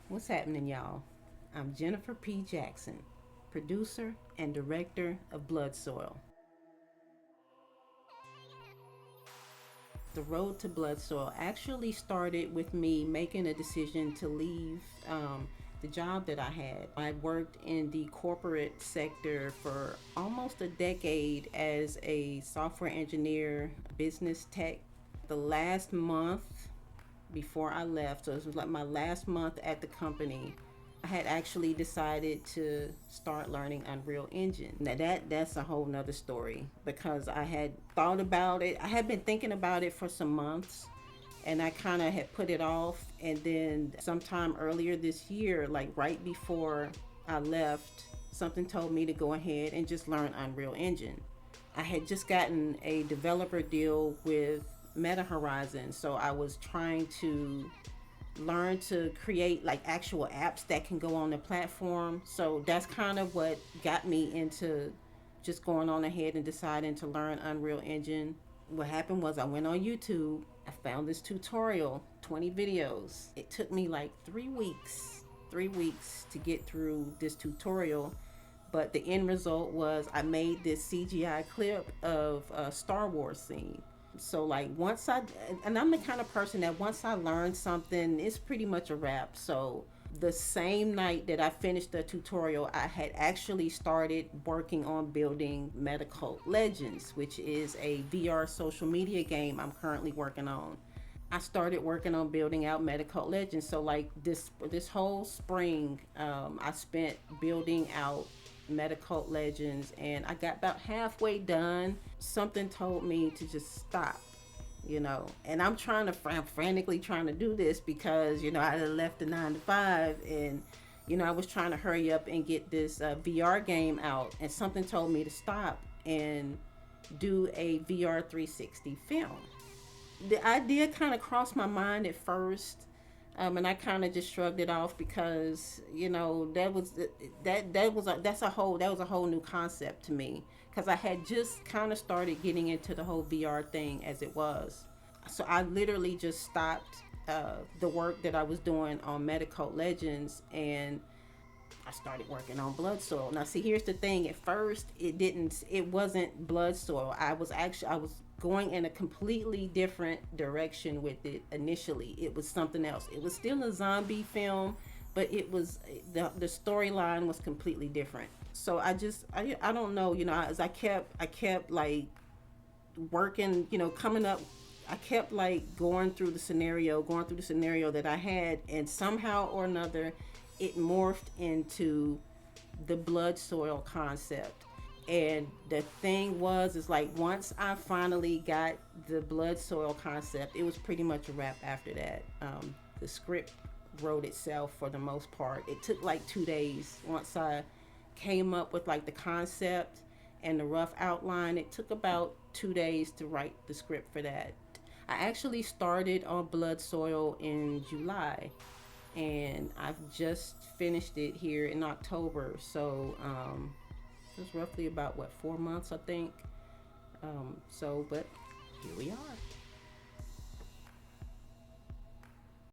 What's happening, y'all? I'm Jennifer P. Jackson, producer and director of Bloodsoil. The road to Bloodsoil actually started with me making a decision to leave the job that I had. I worked in the corporate sector for almost a decade as a software engineer, business tech. The last month before I left, so this was like my last month at the company, I had actually decided to start learning Unreal Engine. Now that's a whole nother story because I had thought about it. I had been thinking about it for some months and I kind of had put it off. And then sometime earlier this year, like right before I left, something told me to go ahead and just learn Unreal Engine. I had just gotten a developer deal with Meta Horizon, so I was trying to learn to create like actual apps that can go on the platform. So that's kind of what got me into just going on ahead and deciding to learn Unreal Engine. What happened was I went on YouTube, I found this tutorial, 20 videos. It took me like 3 weeks to get through this tutorial. But the end result was I made this CGI clip of a Star Wars scene. So like once I, and I'm the kind of person that once I learn something, it's pretty much a wrap. So the same night that I finished the tutorial, I had actually started working on building Metacult Legends, which is a VR social media game I'm currently working on. I started working on building out Metacult Legends. So like this whole spring, I spent building out Metacult Legends, and I got about halfway done. Something told me to just stop, and I'm frantically trying to do this because I had left the 9 to 5, and I was trying to hurry up and get this VR game out, and something told me to stop and do a VR 360 film. The idea kind of crossed my mind at first, and I kind of just shrugged it off because that was a whole new concept to me because I had just kind of started getting into the whole VR thing as it was. So I literally just stopped the work that I was doing on Metacult Legends, and I started working on Bloodsoil. Now, see, here's the thing. At first, it wasn't Bloodsoil. I was going in a completely different direction with it initially. It was something else. It was still a zombie film, but the storyline was completely different. So I don't know, as I kept like working, coming up, I kept like going through the scenario that I had, and somehow or another, it morphed into the blood soil concept. And the thing was, is like once I finally got the blood soil concept, it was pretty much a wrap after that. The script wrote itself for the most part. It took like 2 days once I came up with like the concept and the rough outline. It took about 2 days to write the script for that. I actually started on Blood Soil in July, and I've just finished it here in October. So it's roughly about what 4 months, I think. But here we are.